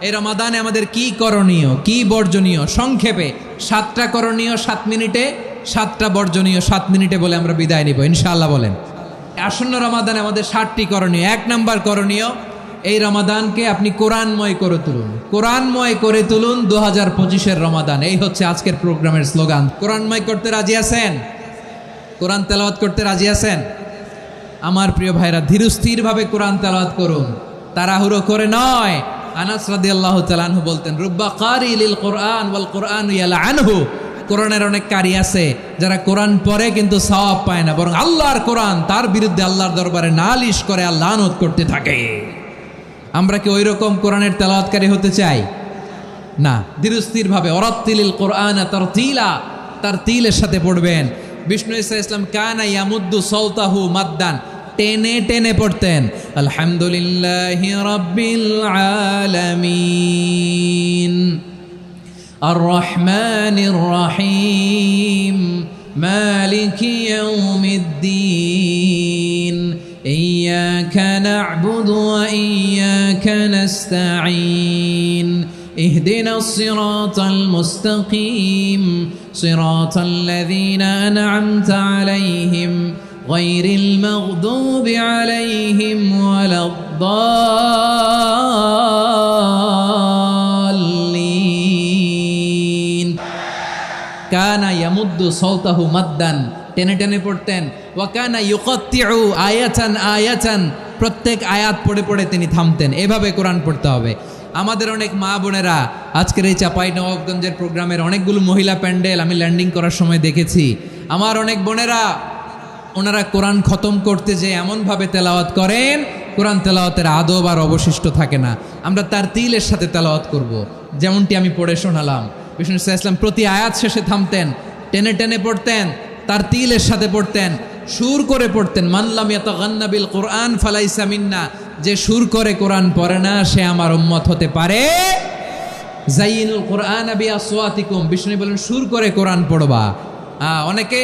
এই রমাদানে আমাদের কি করণীয়, কি বর্জনীয়, সংক্ষেপে 7টা করণীয় 7 মিনিটে, 7টা বর্জনীয় 7 মিনিটে বলে আমরা বিদায় নিব ইনশাআল্লাহ। বলেন, আসন্ন রমাদানে আমাদের 7টি করণীয়। 1 নম্বর করণীয়, এই রমাদানকে আপনি কোরআনময় করে তুলুন। কোরআনময় করে তুলুন 2025-এর রমাদান। এই হচ্ছে আজকের প্রোগ্রামের স্লোগান। কোরআনময় করতে রাজি আছেন? কোরআন তেলাওয়াত করতে রাজি আছেন? আমার প্রিয় ভাইরা, ধীরস্থিরভাবে কোরআন তেলাওয়াত করুন, তাড়াহুড়ো করে নয়। আনাস রাদিয়াল্লাহু তাআলা আনহু বলতেন, রুব্বা কারি লিল কোরআন ওয়াল কোরআন ইয়ালআনহু। কোরআনের অনেক কারি আছে যারা কোরআন পড়ে কিন্তু সওয়াব পায় না, বরং আল্লাহর কোরআন তার বিরুদ্ধে আল্লাহর দরবারে নালিশ করে আর লানত করতে থাকে। আমরা কি ওই রকম কোরআনের তেলাওয়াতকারী হতে চাই? না। ধীরস্থিরভাবে ওয়ারাত্তিলিল কোরআন তারতিলা, তারতিলের সাথে পড়বেন। বিষ্ণু ঈসা ইসলাম কানা ইয়ামুদ্দু সাওতাহু মাদ্দান, টেনে টেনে পড়তেন। আলহামদুলিল্লাহি রাব্বিল আলামিন আর রহমানির রহিম মালিকি ইয়াউমিদ্দিন ইয়্যাকা না'বুদু ওয়া ইয়্যাকা নাস্তাঈন اهدنا الصراط المستقيم صراط الذين أنعمت عليهم غير المغضوب عليهم ولا الضالين كان يمد صوته مدا টেনে টেনে পড়তেন। ওয়া কানা ইউকাত্তিউ আয়াতান আয়াতান, প্রত্যেক আয়াত পড়ে পড়ে তিনি থামতেন। এভাবে কোরআন পড়তে হবে। আমাদের অনেক মা বোনেরা আজকের এই চাঁপাইনবাবগঞ্জের প্রোগ্রামের অনেকগুলো মহিলা প্যান্ডেল আমি ল্যান্ডিং করার সময় দেখেছি। আমার অনেক বোনেরা ওনারা কোরআন খতম করতে যে এমনভাবে তেলাওয়াত করেন, কোরআন তেলাওয়াতের আদব আর অবশিষ্ট থাকে না। আমরা তার তিলের সাথে তেলাওয়াত করব, যেমনটি আমি পড়ে শোনালাম। বিষ্ণু ইসলাম প্রতি আয়াত শেষে থামতেন, টেনে টেনে পড়তেন, তার তিলের সাথে পড়তেন, সুর করে পড়তেন। মানলাম ইয়াতাগান্না বিল কোরআন ফালাইসা মিন্না, যে সুর করে কোরআন পড়ে না সে আমার উম্মত হতে পারে। জাইনুল কোরআন বিআসওয়াতিকুম, বিষ্ণু বলেন সুর করে কোরআন পড়বা। অনেকে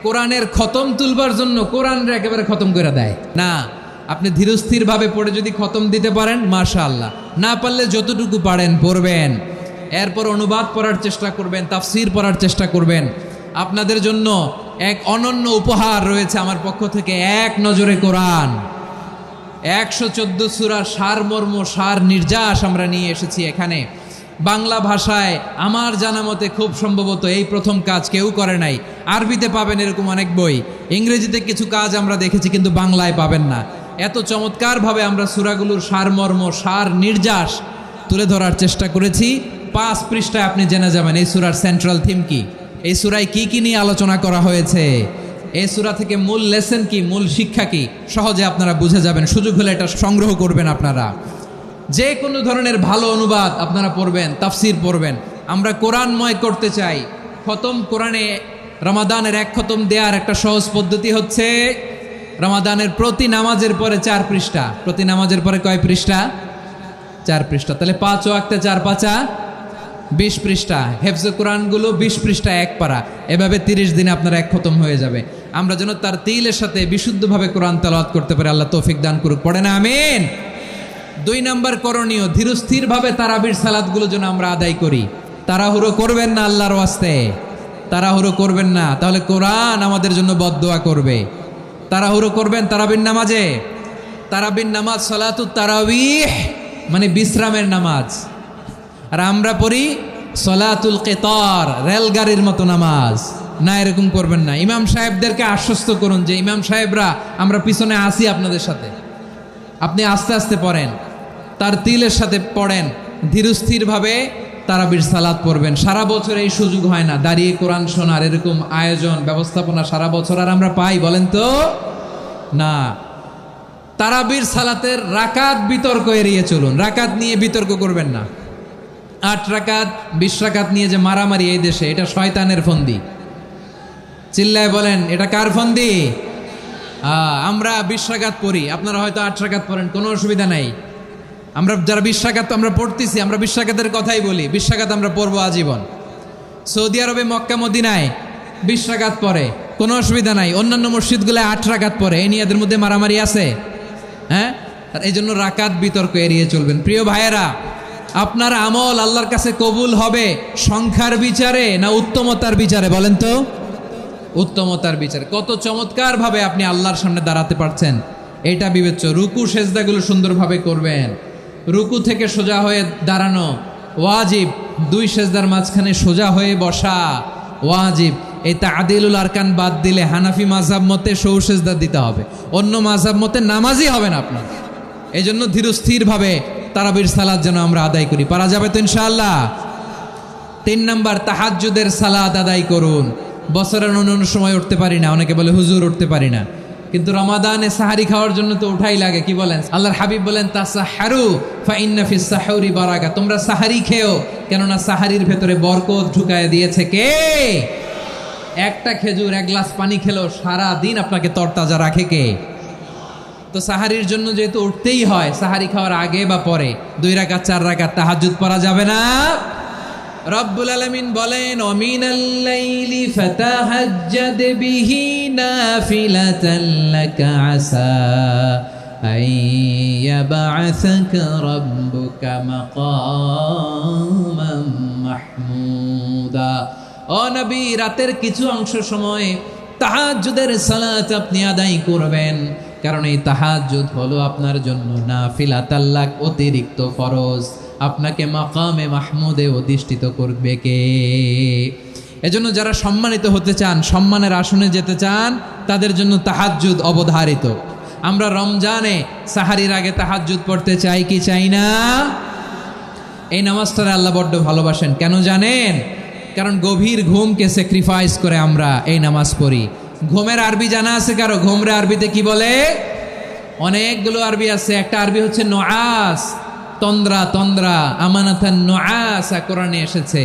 কোরআনের খতম তুলবার জন্য কোরআনরে একেবারে খতম করে দেয় না। আপনি ধীরস্থিরভাবে পড়ে যদি খতম দিতে পারেন মাশাআল্লাহ, না পারলে যতটুকু পারেন পড়বেন। এরপর অনুবাদ পড়ার চেষ্টা করবেন, তাফসির পড়ার চেষ্টা করবেন। আপনাদের জন্য এক অনন্য উপহার রয়েছে আমার পক্ষ থেকে, এক নজরে কোরআন। 114 সূরার সারমর্ম, সার নির্যাস আমরা নিয়ে এসেছি এখানে বাংলা ভাষায়। আমার জানা মতে খুব সম্ভবত এই প্রথম কাজ কেউ করে নাই। আরবিতে পাবেন এরকম অনেক বই, ইংরেজিতে কিছু কাজ আমরা দেখেছি, কিন্তু বাংলায় পাবেন না। এত চমৎকারভাবে আমরা সূরাগুলোর সারমর্ম, সার নির্যাস তুলে ধরার চেষ্টা করেছি। 5 পৃষ্ঠায় আপনি জেনে যাবেন এই সূরার সেন্ট্রাল থিম কি, এই সূরায় কি কি নিয়ে আলোচনা করা হয়েছে, এই সূরা থেকে মূল লেসন কি, মূল শিক্ষা কি, সহজে আপনারা বুঝে যাবেন। সুযোগ হলে এটা সংগ্রহ করবেন। আপনারা যে কোনো ধরনের ভালো অনুবাদ আপনারা পড়বেন, তাফসির পড়বেন। আমরা কোরআনময় করতে চাই। খতম কোরআনে রমাদানের 1 খতম দেওয়ার একটা সহজ পদ্ধতি হচ্ছে রমাদানের প্রতি নামাজের পরে 4 পৃষ্ঠা। প্রতি নামাজের পরে কয় পৃষ্ঠা? 4 পৃষ্ঠা। তাহলে 5 ওয়াক্তে 4 পাঁচা 20 পৃষ্ঠা। হেফজে কোরআনগুলো 20 পৃষ্ঠা 1 পারা। এভাবে 30 দিনে আপনার 1 খতম হয়ে যাবে। আমরা যেন তার তিলের সাথে বিশুদ্ধভাবে কোরআন তেলাওয়াত করতে পারি। আল্লাহ তৌফিক দান করুক। পড়ে না আমিন। 2 নম্বর করণীয়, ধীরস্থিরভাবে তারাবির সালাতগুলো যেন আমরা আদায় করি। তাড়াহুড়ো করবেন না আল্লাহর ওয়াস্তে, তাড়াহুড়ো করবেন না, তাহলে কোরআন আমাদের জন্য বদদোয়া করবে। তাড়াহুড়ো করবেন তারাবির নামাজে। তারাবির নামাজ সালাতুত তারাবিহ মানে বিশ্রামের নামাজ। আর আমরা পড়ি সলাতুল কেতার, রেলগাড়ির মতো নামাজ। না, এরকম করবেন না। ইমাম সাহেবদেরকে আশ্বস্ত করুন যে ইমাম সাহেবরা আমরা পিছনে আসি আপনাদের সাথে, আপনি আস্তে আস্তে পড়েন, তার তিলের সাথে পড়েন, ধীরস্থিরভাবে তারাবির সালাত পড়বেন। সারা বছর এই সুযোগ হয় না দাঁড়িয়ে কোরআন শোনার, এরকম আয়োজন ব্যবস্থাপনা সারা বছর আর আমরা পাই বলেন তো? না। তারাবির সালাতের রাকাত বিতর্ক এড়িয়ে চলুন। রাকাত নিয়ে বিতর্ক করবেন না। 8 রাকাত 20 রাকাত নিয়ে যে মারামারি এই দেশে, এটা শয়তানের ফন্দি। চিল্লায় বলেন, এটা কার ফন্দি? আমরা 20 রাকাত পড়ি, আপনারা হয়তো 8 রাকাত পড়েন, কোনো অসুবিধা নাই। আমরা যারা 20 রাকাত আমরা পড়তেছি, আমরা 20 রাকাতের কথাই বলি। 20 রাকাত আমরা পড়বো আজীবন। সৌদি আরবে মক্কা মদিনায় 20 রাকাত পড়ে, কোনো অসুবিধা নাই। অন্যান্য মসজিদগুলো 8 রাকাত পড়ে। এই নিয়ে এদের মধ্যে মারামারি আছে? হ্যাঁ। আর এই জন্য রাকাত বিতর্ক এড়িয়ে চলবেন। প্রিয় ভাইয়েরা, আপনার আমল আল্লাহর কাছে কবুল হবে সংখ্যার বিচারে না উত্তমতার বিচারে? বলেন তো। উত্তমতার বিচারে। কত চমৎকার ভাবে আপনি আল্লাহর সামনে দাঁড়াতে পারছেন এটা বিবেচ্য। রুকু সেজদাগুলো সুন্দরভাবে করবেন। রুকু থেকে সোজা হয়ে দাঁড়ানো ওয়াজিব, দুই সেজদার মাঝখানে সোজা হয়ে বসা ওয়াজিব। এই তা'দিলুল আরকান বাদ দিলে হানাফি মাযহাব মতে সৌ সেজদা দিতে হবে, অন্য মাযহাব মতে নামাজই হবে না আপনার। এই জন্য ধীরস্থিরভাবে তারাবির সালাত যেন আমরা আদায় করি। পারা যাবে তো ইনশাআল্লাহ। 3 নাম্বার, তাহাজ্জুদের সালাত আদায় করুন। বছরের অন্য সময় উঠতে পারি না, অনেকে বলে হুজুর উঠতে পারি না, কিন্তু রমাদানে সাহারি খাওয়ার জন্য তো উঠাই লাগে। কি বলেন? আল্লাহর হাবিব বলেন তাসাহহারু ফা ইন্না ফিস সাহুরি বারাকা, তোমরা সাহারি খেও, কেননা সাহারির ভেতরে বরকত ঢুকায় দিয়েছে কে? একটা খেজুর, এক গ্লাস পানি খেলেও সারা দিন আপনাকে তরতাজা রাখে কে? তো সাহারির জন্য যেহেতু উঠতেই হয়, সাহারি খাওয়ার আগে বা পরে 2 রাকাত 4 রাকাত তাহাজ্জুদ পড়া যাবে না? রব্বুল আলামিন বলেন ওয়ামিনাল লাইলি ফাতাহাজ্জাদ বিহি নাফিলাতান লাকা আসা আইয়াবআসাকা রাব্বুকা মাকামান মাহমুদা। ও নবী, রাতের কিছু অংশ সময় তাহাজ্জুদের সালাত আপনি আদায় করবেন, কারণ এই তাহাজ্জুদ হলো আপনার জন্য নাফিলাতাল লাক, অতিরিক্ত ফরজ। আপনাকে মাকামে মাহমুদে অধিষ্ঠিত করবে কে? এজন্য যারা সম্মানিত হতে চান, সম্মানের আসনে যেতে চান, তাদের জন্য তাহাজ্জুদ অবধারিত। আমরা রমজানে সাহারির আগে তাহাজ্জুদ পড়তে চাই কি চাই না? এই নামাজটারে আল্লাহ বড্ড ভালোবাসেন। কেন জানেন? কারণ গভীর ঘুমকে স্যাক্রিফাইস করে আমরা এই নামাজ পড়ি। ঘুমের আরবি জানা আছে কারো? ঘুমরে আরবিতে কি বলে? অনেকগুলো আরবি আছে। একটা আরবি হচ্ছে নুআস, তন্দ্রা, তন্দ্রা, আমানাতান নুআসা কোরআনে এসেছে।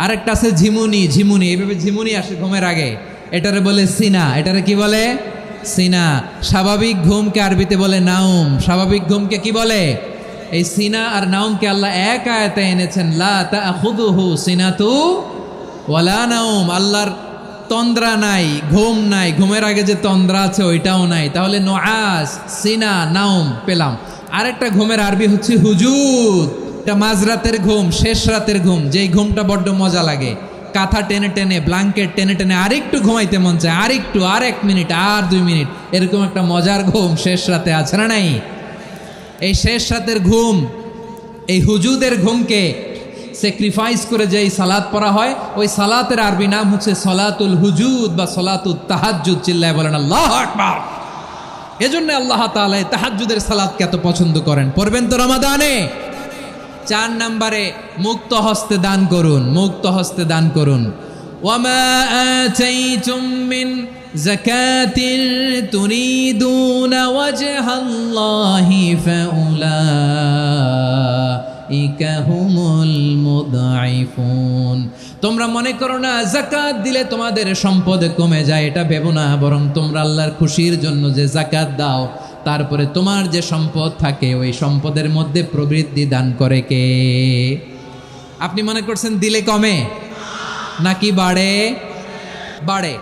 আরেকটা আছে ঝিমুনি, ঝিমুনি, এইভাবে ঝিমুনি আসে ঘুমের আগে, এটারে বলে সিনা। এটারে কি বলে? সিনা। স্বাভাবিক ঘুমকে আরবিতে বলে নাউম। স্বাভাবিক ঘুমকে কি বলে? এই সিনা আর নাউমকে আল্লাহ এক আয়াতে এনেছেন, লা তাখুযুহু সিনাতু ওয়ালা নাউম। আল্লাহর তন্দ্রা নাই, ঘুম নাই। ঘুমের আগে যে তন্দ্রা আছে ওইটাও নাই। তাহলে নুআস, সিনা, নাউম পেলাম। আরেকটা ঘুমের আরবি হচ্ছে হুজুদ। এটা মাঝরাতের ঘুম, শেষ রাতের ঘুম, যেই ঘুমটা বড্ড মজা লাগে। কাঁথা টেনে টেনে, ব্ল্যাঙ্কেট টেনে টেনে আরেকটু ঘুমাইতে মন চায়, আরেকটু, আর 1 মিনিট, আর 2 মিনিট, এরকম একটা মজার ঘুম শেষ রাতে আছে না নাই? এই শেষ রাতের ঘুম, এই হুজুদের ঘুমকে স্যাক্রিফাইস করে যেই সালাত পড়া হয়, ওই সালাতের আরবি নাম হচ্ছে সলাতুল হুজুদ বা সলাতুত তাহাজ্জুদ। চিল্লায় বলেন আল্লাহু আকবার। এজন্য আল্লাহ তাআলা তাহাজ্জুদের সালাতকে এত পছন্দ করেন। পড়বেন তো রমাদানে। 4 নম্বরে, মুক্ত হস্তে দান করুন। মুক্ত হস্তে দান করুন। ওয়ামা আতাইতুম মিন যাকাতিন তুরিদুনা ওয়াজহাল্লাহি ফাউলাইকা হুমুল মুদঈফুন। তোমরা মনে করো না যাকাত দিলে তোমাদের সম্পদ কমে যায়, এটা ভেবো না। বরং তোমরা আল্লাহর খুশির জন্য যে যাকাত দাও, তারপরে তোমার যে সম্পদ থাকে ওই সম্পদের মধ্যে প্রবৃদ্ধি দান করে কে? আপনি মনে করছেন দিলে কমে নাকি বাড়ে? বাড়ে।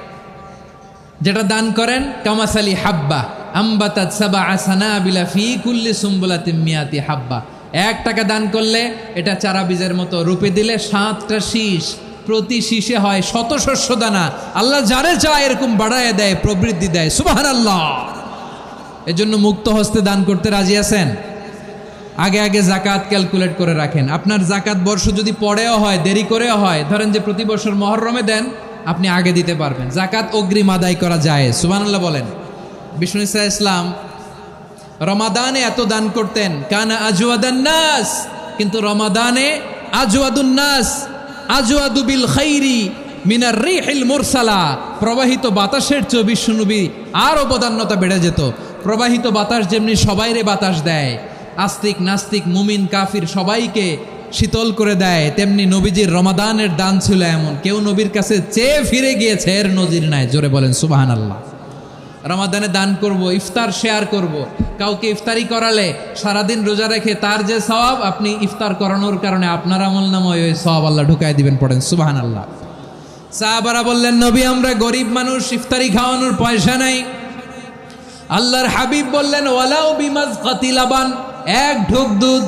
যেটা দান করেন, কামাসালি হাব্বা আম্বাতাত সাবআ সানাবিলা ফি কুল্লি সুম্বুলাতিন মিয়াতি হাব্বা। 1 টাকা দান করলে এটা চারা বীজের মতো, রূপে দিলে 7টা শীষ, প্রতি শীষে হয় 100 শস্য দানা। আল্লাহ যারে চায় এরকম বাড়ায় দেয়, প্রবৃদ্ধি দেয়। সুবহানাল্লাহ। এজন্য মুক্ত হস্তে দান করতে রাজি আছেন? আগে আগে যাকাত ক্যালকুলেট করে রাখেন। আপনার যাকাত বর্ষ যদি পরেও হয়, দেরি করেও হয়, ধরেন যে প্রতি বছর মুহররমে দেন, আপনি আগে দিতে পারবেন। যাকাত অগ্রিম আদায় করা যায়। সুবহানাল্লাহ বলেন। বিষ্ণু ইসা ইসলাম রমাদানে এত দান করতেন, কানা আজওয়াদান নাস, কিন্তু রমাদানে আজওয়াদুন নাস আজওয়াদু বিল খাইরি মিনার রিহিল মুরসালা। প্রবাহিত বাতাসের চেয়ে বিশ্বনবী আর অবদান্যতা বেড়ে যেত। প্রবাহিত বাতাস যেমনি সবাইরে বাতাস দেয়, আস্তিক নাস্তিক মুমিন কাফির সবাইকে শীতল করে দেয়, তেমনি নবীজির রমাদানের দান ছিল এমন, কেউ নবীর কাছে চেয়ে ফিরে গিয়েছে এর নজির নাই। জোরে বলেন সুবহানাল্লাহ। রমাদানে দান করব, ইফতার শেয়ার করব। কাউকে ইফতারি করালে সারাদিন রোজা রেখে তার যে সওয়াব, আপনি ইফতার করানোর কারণে আপনার আমলনামায় ওই সওয়াব আল্লাহ ঢুকায় দিবেন। পড়েন সুবহানাল্লাহ। সাহাবারা বললেন, নবী আমরা গরিব মানুষ, ইফতারি খাওয়ানোর পয়সা নাই। আল্লাহর হাবিব বললেন, ওয়ালাউ বিমাজকাতি লাবান, 1 ঢোক দুধ,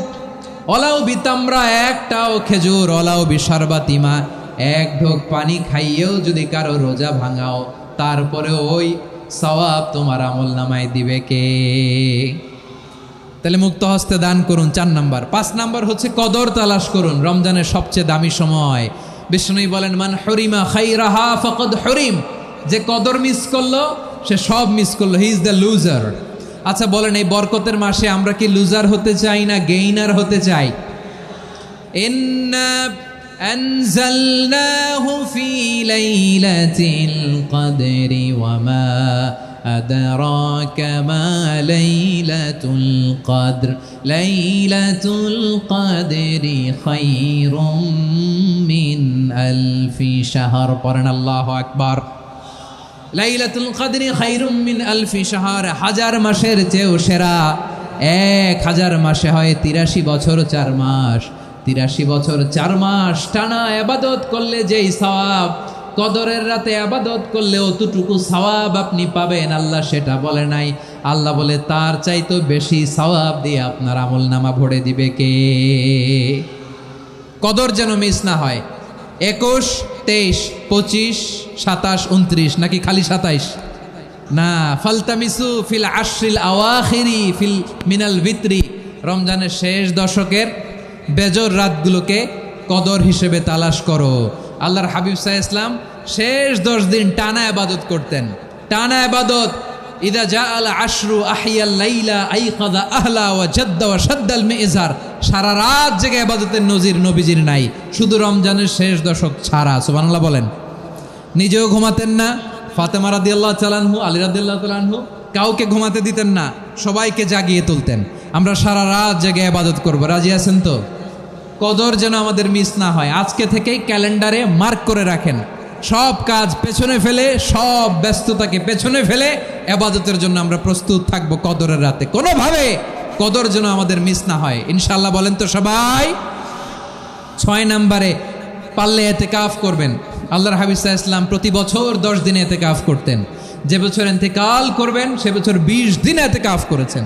অলাও বিতামরা, একটাও খেজুর, অলাও বিশারবাতিমা, এক ঢোক পানি খাইয়েও যদি কারো রোজা ভাঙাও, তারপরে ওই সওয়াব তোমার আমল নামায় দিবে কে? তাহলে মুক্ত হস্তে দান করুন 4 নাম্বার। 5 নাম্বার হচ্ছে কদর তালাশ করুন। রমজানের সবচেয়ে দামি সময়। বিষ্ণুই বলেন, মান হরিমা খাইরাহা ফাকাদ হরিম, যে কদর মিস করলো সে সব মিস করলো, হি ইজ দ্য লুজার। আচ্ছা বলেন, এই বরকতের মাসে আমরা কি লুজার হতে চাই না গেইনার হতে চাই? ইন্না আনজালনাহু ফি লাইলাতিল কদরি ওয়া মা আদরাকা মা লাইলাতুল কদর, লাইলাতুল কদরি খায়রুম মিন আলফি শাহর। পড়েন আল্লাহু আকবার। লাইলাতুল কদরি খায়রুম মিন আলফি শাহর, 1000 মাসের চেয়েও সেরা। 1000 মাসে হয় 83 বছর 4 মাস। 83 বছর 4 মাস টানা ইবাদত করলে যেই সওয়াব, কদরের রাতে ইবাদত করলে অতটুকু সওয়াব আপনি পাবেন, আল্লাহ সেটা বলে নাই। আল্লাহ বলে তার চাইতে বেশি সওয়াব দিয়ে আপনার আমলনামা ভরে দিবে কে? কদর যেন মিস না হয়। 21, 23, 25, 27, 29 নাকি খালি 27? না, ফালতামিসু ফিল আশরিল আওয়াখিরি ফিল মিনাল ভিতরি, রমজানের শেষ দশকের বেজর রাতগুলোকে কদর হিসেবে তালাশ করো। আল্লাহর হাবিব সাল্লাল্লাহু আলাইহি ওয়াসাল্লাম শেষ 10 দিন টানা ইবাদত করতেন, টানা ইবাদত। ইদা জাআল আশরু আহিয়াল লাইলা আইকাযা আহলা ওয়া জাদ্দা ওয়া শাদ্দাল মিজার, সারা রাত জেগে ইবাদতের নজির নবীজির নাই, শুধু রমজানের শেষ দশক ছাড়া। সুবহানাল্লাহ বলেন। নিজেও ঘুমাতেন না। ফাতেমা রাদিয়াল্লাহু তাআলা আনহু, আলী রাদিয়াল্লাহু তাআলা আনহু কাউকে ঘুমাতে দিতেন না, সবাইকে জাগিয়ে তুলতেন। আমরা সারা রাত জেগে ইবাদত করব, রাজি আছেন তো? কদর যেন আমাদের মিস না হয়। আজকে থেকেই ক্যালেন্ডারে মার্ক করে রাখেন, সব কাজ পেছনে ফেলে, সব ব্যস্ততাকে পেছনে ফেলে ইবাদতের জন্য আমরা প্রস্তুত থাকব কদরের রাতে। কোনোভাবে কদর যেন আমাদের মিস না হয়, ইনশাআল্লাহ। বলেন তো সবাই। 6 নম্বরে পারলে ইতিকাফ করবেন। আল্লাহর হাবিব সাল্লাল্লাহু আলাইহি ওয়াসাল্লাম প্রতি বছর 10 দিন ইতিকাফ করতেন। যে বছর ইন্তেকাল করবেন সে বছর 20 দিন ইতিকাফ করেছেন।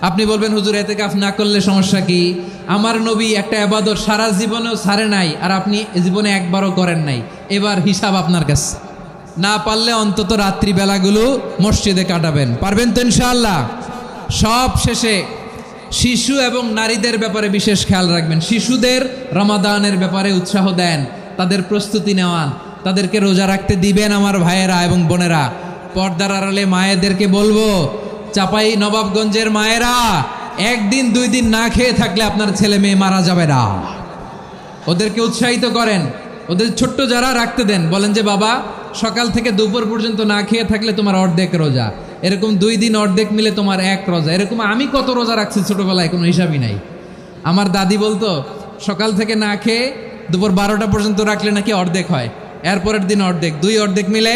আপনি বলবেন, হুজুর ইতিকাফ না করলে সমস্যা কি? আমার নবী একটা ইবাদত সারা জীবনেও ছাড়ে নাই, আর আপনি জীবনে একবারও করেন নাই। এবার হিসাব আপনার কাছে। না পারলে অন্তত রাত্রিবেলাগুলো মসজিদে কাটাবেন। পারবেন তো ইনশাআল্লাহ? সব শেষে শিশু এবং নারীদের ব্যাপারে বিশেষ খেয়াল রাখবেন। শিশুদের রমাদানের ব্যাপারে উৎসাহ দেন, তাদের প্রস্তুতি নেওয়ান, তাদেরকে রোজা রাখতে দিবেন। আমার ভাইয়েরা এবং বোনেরা, পর্দার আড়ালে মায়েদেরকে বলবো, চাপাই নবাবগঞ্জের মায়েরা, 1 দিন 2 দিন না খেয়ে থাকলে আপনার ছেলে মেয়ে মারা যাবে না। ওদেরকে উৎসাহিত করেন, ওদের ছোট্ট যারা রাখতে দেন, বলেন যে বাবা সকাল থেকে দুপুর পর্যন্ত না খেয়ে থাকলে তোমার অর্ধেক রোজা, এরকম 2 দিন অর্ধেক মিলে তোমার 1 রোজা। এরকম আমি কত রোজা রাখছি ছোটবেলায়, কোনো হিসাবই নাই। আমার দাদি বলতো সকাল থেকে না খেয়ে দুপুর 12টা পর্যন্ত রাখলে নাকি অর্ধেক হয়, এরপরের দিন অর্ধেক, 2 অর্ধেক মিলে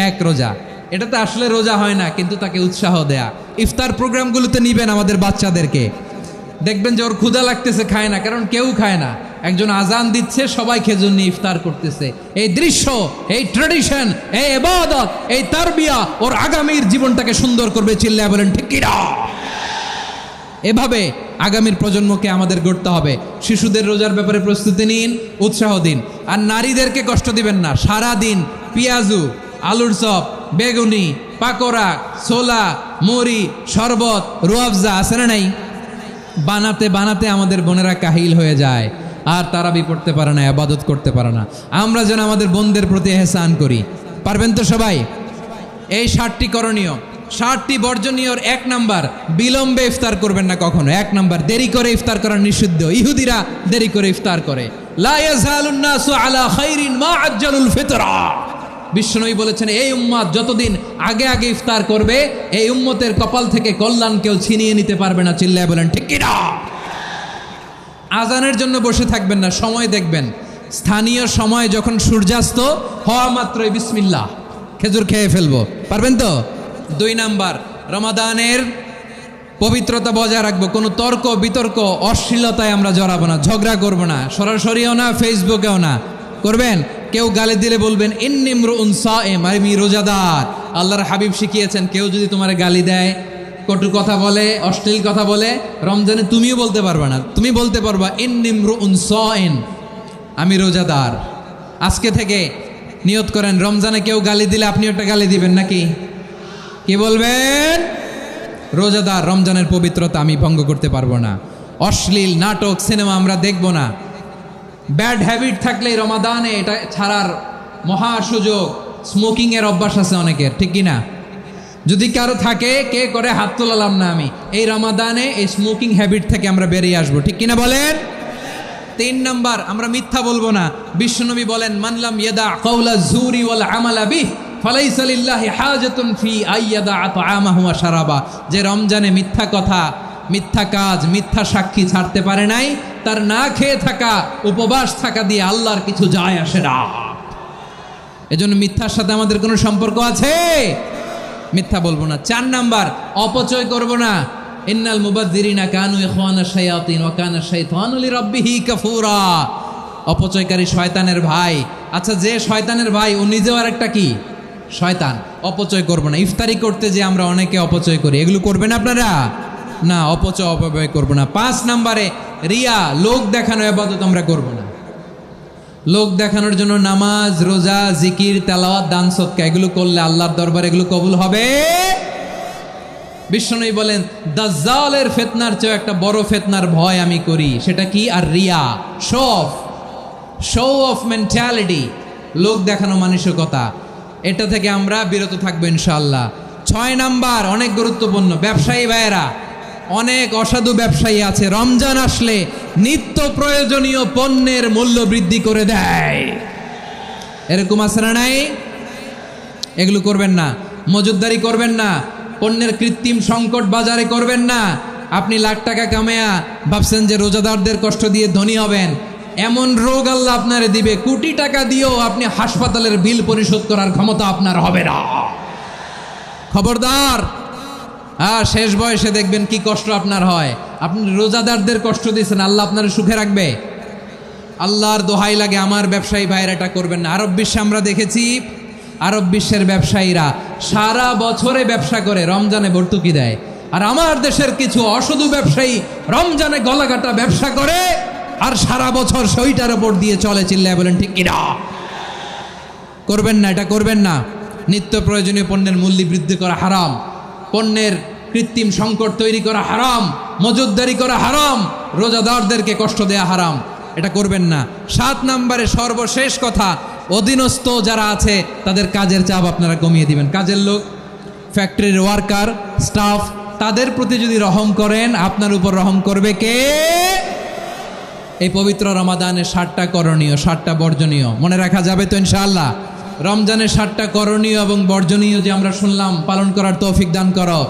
1 রোজা। এটা তো আসলে রোজা হয় না, কিন্তু তাকে উৎসাহ দেয়া। ইফতার প্রোগ্রামগুলোতে নিবেন আমাদের বাচ্চাদেরকে, দেখবেন যে ওর ক্ষুধা লাগতেছে, খায় না, কারণ কেউ খায় না। একজন আজান দিচ্ছে, সবাই খেজুর নিয়ে ইফতার করতেছে। এই দৃশ্য, এই ট্র্যাডিশন, এই ইবাদত, এই তারবিয়া ওর আগামীর জীবনটাকে সুন্দর করবে। চিল্লায়া বলেন ঠিক কি না? এভাবে আগামীর প্রজন্মকে আমাদের গড়তে হবে। শিশুদের রোজার ব্যাপারে প্রস্তুতি নিন, উৎসাহ দিন। আর নারীদেরকে কষ্ট দিবেন না। সারা দিন পেঁয়াজু, আলুর চপ, বেগুনি, পাকোড়া, ছোলা, মুড়ি, শরবত, রুয়াফজা আছে না নাই, বানাতে বানাতে আমাদের বোনেরা কাহিল হয়ে যায়, আর তারাবি পড়তে পারে না, ইবাদত করতে পারে না। আমরা যেন আমাদের বোনদের প্রতি ইহসান করি। পারবেন তো সবাই? এই 7টি করণীয়, 7টি বর্জনীয়র 1 নাম্বার, বিলম্বে ইফতার করবেন না কখনো। 1 নাম্বার, দেরি করে ইফতার করা নিষিদ্ধ। ইহুদিরা দেরি করে ইফতার করে। লা ইয়াজালুন নাসু আলা খাইরিন মা আজ্জালুল ফিতরা। বিশ্বনবী বলেছেন, এই উম্মত যতদিন আগে আগে ইফতার করবে, এই উম্মতের কপাল থেকে কল্যাণ কেউ ছিনিয়ে নিতে পারবে না। চিল্লায় বলেন ঠিক কি না? আজানের জন্য বসে থাকবেন না, সময় দেখবেন। স্থানীয় সময় যখন সূর্যাস্ত হওয়া মাত্রই বিসমিল্লাহ, খেজুর খেয়ে ফেলবো। পারবেন তো? 2 নাম্বার, রমাদানের পবিত্রতা বজায় রাখবো। কোনো তর্ক বিতর্ক অশ্লীলতায় আমরা জড়াবো না, ঝগড়া করবো না, সরাসরিও না, ফেসবুকেও না। করবেন কেউ গালি দিলে বলবেন ইন্নী ইমরুউন সায়েম, আমি রোজাদার। আল্লাহর হাবিব শিখিয়েছেন, কেউ যদি তোমার গালি দেয় কটু কথা বলে, অশ্লীল কথা বলে, রমজানে তুমিও বলতে পারবা না। তুমি বলতে পারবা ইন্নিমরুউন সাইন, আমি রোজাদার। আজকে থেকে নিয়ত করেন, রমজানে কেউ গালি দিলে আপনি একটা গালি দিবেন নাকি? কি বলবেন? রোজাদার, রমজানের পবিত্রতা আমি ভঙ্গ করতে পারবো না। অশ্লীল নাটক, সিনেমা আমরা দেখব না। ব্যাড হ্যাবিট থাকলে রমাদানে এটা ছাড়ার মহা সুযোগ। স্মোকিং এর অভ্যাস আছে অনেকের, ঠিক কিনা? যদি কারো থাকে, কে করে হাত তোলালাম না আমি, এই রমাদানে এই স্মোকিং হ্যাবিট থেকে আমরা বেরিয়ে আসবো, ঠিক কিনা বলেন? 3 নাম্বার, আমরা মিথ্যা বলবো না। বিশ্বনবী বলেন, মানলাম ইয়াদা কাওলা যুরি ওয়াল আমালা বিহ ফালাইসা লিল্লাহি হাজাতুন ফি আইয়াদা তাআমাহু ওয়া শারাবা। যে রমজানে মিথ্যা কথা, মিথ্যা কাজ, মিথ্যা সাক্ষী ছাড়তে পারে নাই, তার না খেয়ে থাকা, উপবাস থাকা দিয়ে আল্লাহর কিছু যায় আসে না। এজন্য মিথ্যার সাথে আমাদের কোনো সম্পর্ক আছে? মিথ্যা বলবো না। 4 নাম্বার, অপচয় করব না। ইন্নাল মুবাযযিরিনা কানু ইখওয়ানাশ শায়াতিন ওয়া কানা শাইতানু লিরাব্বিহি কাফুরা। অপচয়কারী শয়তানের ভাই। আচ্ছা, যে শয়তানের ভাই ও নিজেও আর একটা কি? শয়তান। অপচয় করব না। ইফতারি করতে যে আমরা অনেকে অপচয় করি, এগুলো করবেন আপনারা না। অপব্যয় করব না। 5 নাম্বারে, রিয়া, লোক দেখানো ইবাদত আমরা করব না। লোক দেখানোর জন্য নামাজ, রোজা, জিকির, তেলাওয়াত, দান, সদকা এগুলো করলে আল্লাহর দরবারে এগুলো কবুল হবে? বিষ্ণু বলেন, দাজ্জালের ফিতনার চেয়ে একটা বড় ফিতনার ভয় আমি করি, সেটা কি? আর রিয়া, শো অফ মেন্টালিটি, লোক দেখানো মানসিকতা। এটা থেকে আমরা বিরত থাকবো ইনশাআল্লাহ। 6 নাম্বার, অনেক গুরুত্বপূর্ণ, ব্যবসায়ী ভাইয়েরা। অনেক অসাধু ব্যবসায়ী আছে, রমজান আসলে নিত্য প্রয়োজনীয় পণ্যের মূল্য বৃদ্ধি করে দেয়। এরকম আছে না নাই? এগুলো করবেন না। মজুদদারি করবেন না। পণ্যের কৃত্রিম সংকট বাজারে করবেন না। আপনি লাখ টাকা কামায়া ভাবছেন যে রোজাদারদের কষ্ট দিয়ে ধনী হবেন, এমন রোগ আল্লাহ আপনারে দিবে, কোটি টাকা দিয়েও আপনি হাসপাতালের বিল পরিশোধ করার ক্ষমতা আপনার হবে না। খবরদার। শেষ বয়সে দেখবেন কি কষ্ট আপনার হয়। আপনি রোজাদারদের কষ্ট দিয়েছেন, আল্লাহ আপনার সুখে রাখবে? আল্লাহর দোহাই লাগে, আমার ব্যবসায়ী ভাইয়েরা এটা করবেন না। আরব বিশ্বে আমরা দেখেছি, আরব বিশ্বের ব্যবসায়ীরা সারা বছরে ব্যবসা করে, রমজানে ভর্তুকি দেয়। আর আমার দেশের কিছু অসাধু ব্যবসায়ী রমজানে গলাকাটা ব্যবসা করে আর সারা বছর সেইটার উপর দিয়ে চলে। চিল্লায় বলেন ঠিক কিনা? করবেন না, এটা করবেন না। নিত্য প্রয়োজনীয় পণ্যের মূল্য বৃদ্ধি করা হারাম, পণ্যের কৃত্রিম সংকট তৈরি করা হারাম, মজুদদারি করা হারাম, রোজাদারদেরকে কষ্ট দেয়া হারাম, এটা করবেন না। 7 নাম্বারে সর্বশেষ কথা, অধীনস্থ যারা আছে তাদের কাজের চাপ আপনারা কমিয়ে দিবেন। কাজের লোক, ফ্যাক্টরির ওয়ার্কার, স্টাফ, তাদের প্রতি যদি রহম করেন, আপনার উপর রহম করবে কে? এই পবিত্র রমাদানের 7টা করণীয়, 7টা বর্জনীয় মনে রাখা যাবে তো ইনশাআল্লাহ? রমজানের 7টা করণীয় এবং বর্জনীয় যে আমরা শুনলাম, পালন করার তৌফিক দান করো।